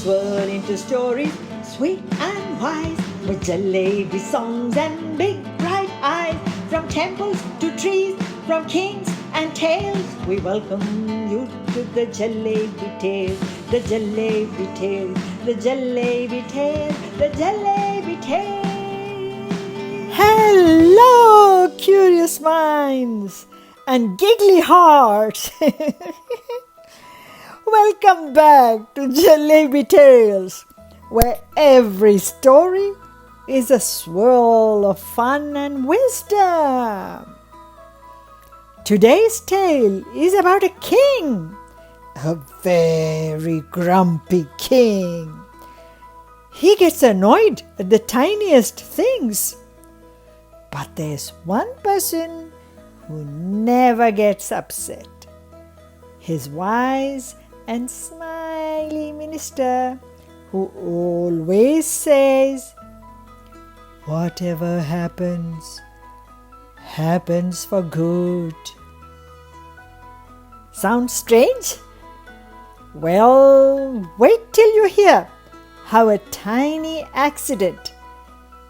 swirl into stories, sweet and wise, with jalebi songs and big bright eyes. From temples to trees, from kings and tales, we welcome you to the Jalebi Tales, the Jalebi Tales, the Jalebi Tales, the Jalebi Tales. Hello, curious minds and giggly hearts. Welcome back to Jalebi Tales, where every story is a swirl of fun and wisdom. Today's tale is about a king, a very grumpy king. He gets annoyed at the tiniest things. But there's one person who never gets upset. His wise and smiley minister, who always says, "Whatever happens, happens for good." Sounds strange? Well, wait till you hear how a tiny accident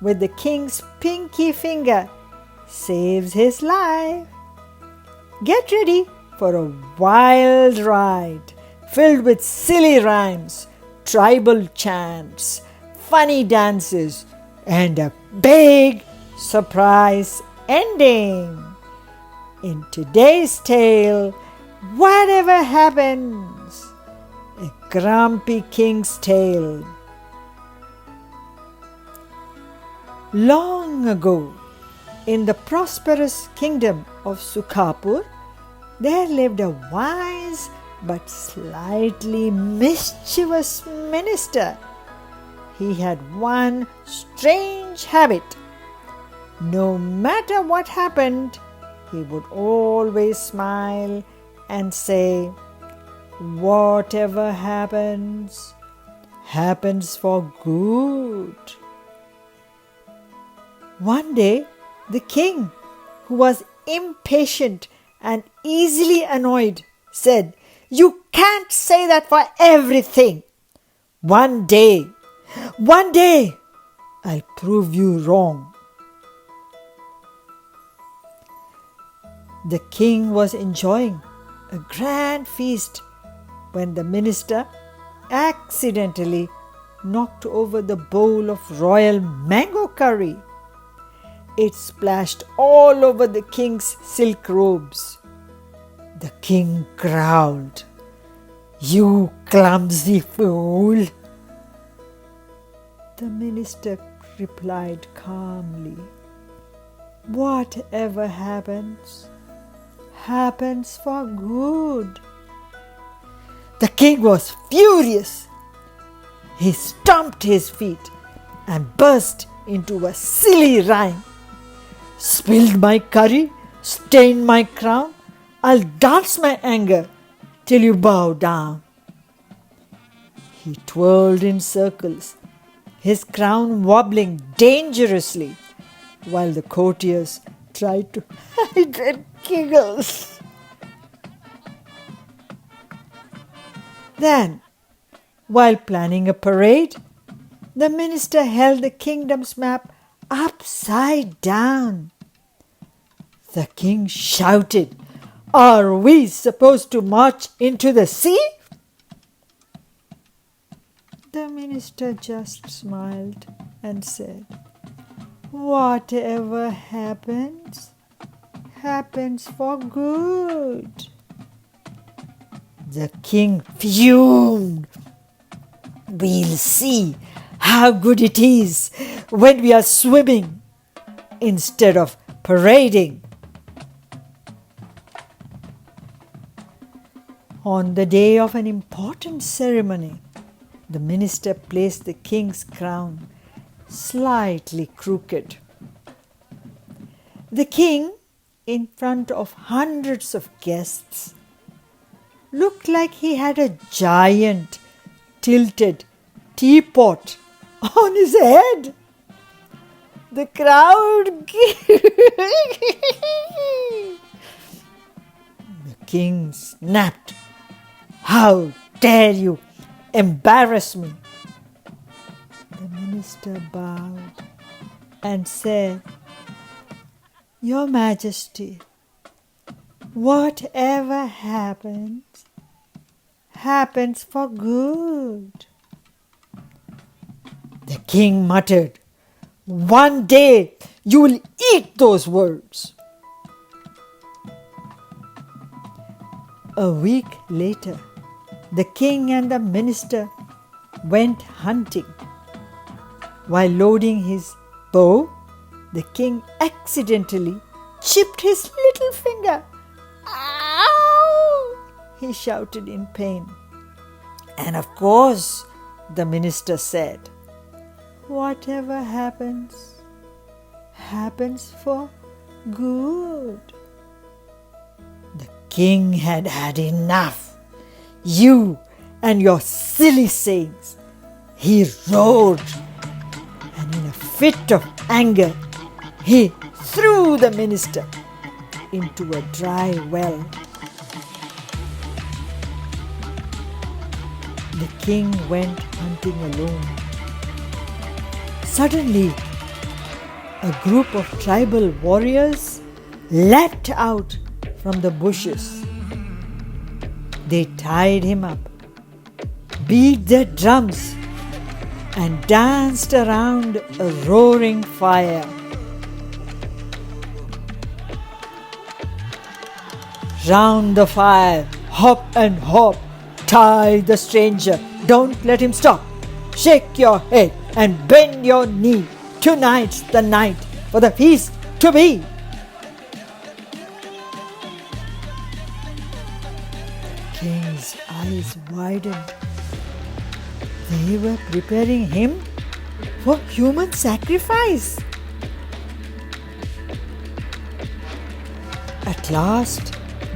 with the king's pinky finger saves his life. Get ready for a wild ride filled with silly rhymes, tribal chants, funny dances, and a big surprise ending. In today's tale, whatever happens, a grumpy king's tale. Long ago, in the prosperous kingdom of Sukhapur, there lived a wise but slightly mischievous minister. He had one strange habit. No matter what happened, he would always smile and say, "Whatever happens, happens for good." One day, the king, who was impatient and easily annoyed, said, "You can't say that for everything. One day, I'll prove you wrong." The king was enjoying a grand feast when the minister accidentally knocked over the bowl of royal mango curry. It splashed all over the king's silk robes. The king growled, "You clumsy fool!" The minister replied calmly, "Whatever happens, happens for good." The king was furious. He stomped his feet and burst into a silly rhyme. "Spilled my curry, stained my crown, I'll dance my anger till you bow down." He twirled in circles, his crown wobbling dangerously, while the courtiers tried to hide their giggles. Then, while planning a parade, the minister held the kingdom's map upside down. The king shouted, "Are we supposed to march into the sea?" The minister just smiled and said, "Whatever happens, happens for good." The king fumed. "We'll see how good it is when we are swimming instead of parading." On the day of an important ceremony, the minister placed the king's crown slightly crooked. The king, in front of hundreds of guests, looked like he had a giant tilted teapot on his head. The crowd The king snapped, "How dare you embarrass me minister bowed and said, "Your Majesty, whatever happens, happens for good." The king muttered, "One day you will eat those words." A week later, the king and the minister went hunting. While loading his bow, the king accidentally chipped his little finger. "Ow!" he shouted in pain. And of course, the minister said, "Whatever happens, happens for good." The king had had enough. "You and your silly sayings," he roared, and in a fit of anger, he threw the minister into a dry well. The king went hunting alone. Suddenly, a group of tribal warriors leapt out from the bushes. They tied him up, beat their drums, and danced around a roaring fire. Round the fire, hop and hop, tie the stranger, don't let him stop. Shake your head and bend your knee. Tonight's the night for the feast to be. The king's eyes widened. They were preparing him for human sacrifice. At last,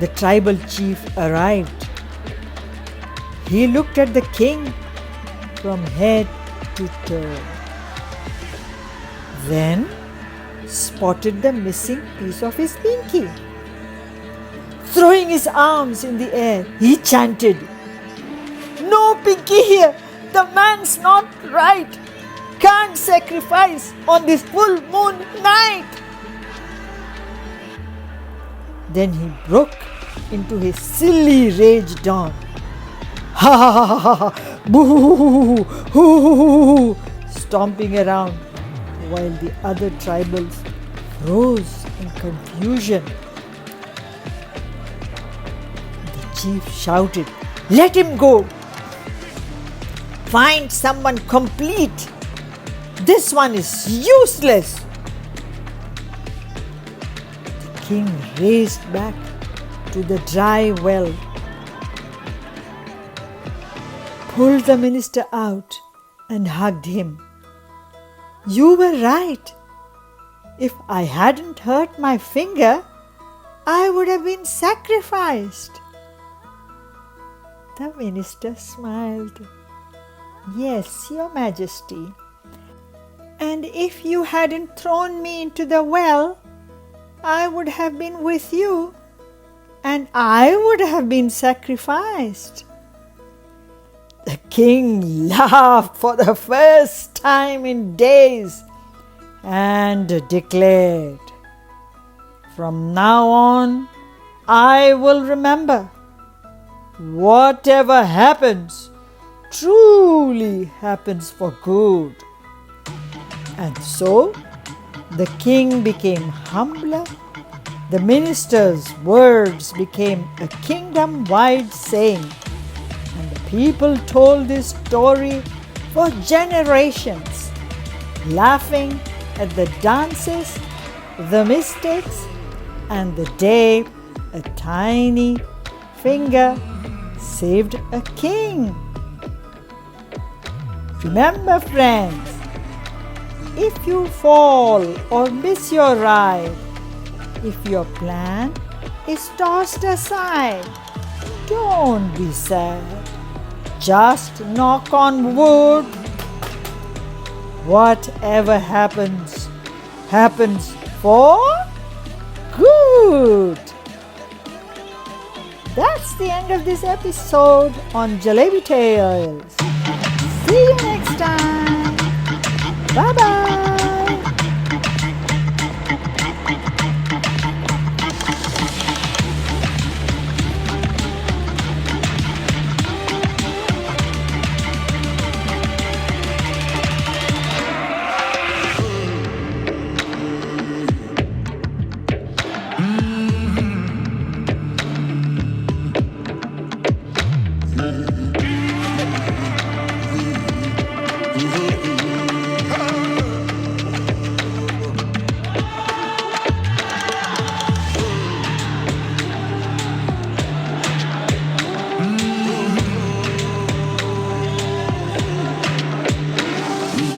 the tribal chief arrived. He looked at the king from head to toe. Then spotted the missing piece of his pinky. Throwing his arms in the air, he chanted, "No pinky here! The man's not right! Can't sacrifice on this full moon night!" Then he broke into his silly rage dawn. "Ha ha ha ha ha! Boo hoo hoo hoo!" stomping around while the other tribals froze in confusion. The chief shouted, "Let him go! Find someone complete! This one is useless!" The king raced back to the dry well, pulled the minister out and hugged him. "You were right. If I hadn't hurt my finger, I would have been sacrificed." The minister smiled. "Yes, Your Majesty. And if you hadn't thrown me into the well, I would have been with you, and I would have been sacrificed." The king laughed for the first time in days and declared, "From now on, I will remember. Whatever happens, truly happens for good." And so, the king became humbler. The minister's words became a kingdom-wide saying. And the people told this story for generations, laughing at the dances, the mistakes, and the day a tiny finger saved a king. Remember, friends, if you fall or miss your ride, if your plan is tossed aside, don't be sad. Just knock on wood. Whatever happens, happens for good. That's the end of this episode on Jalebi Tales. See you next time. Bye bye.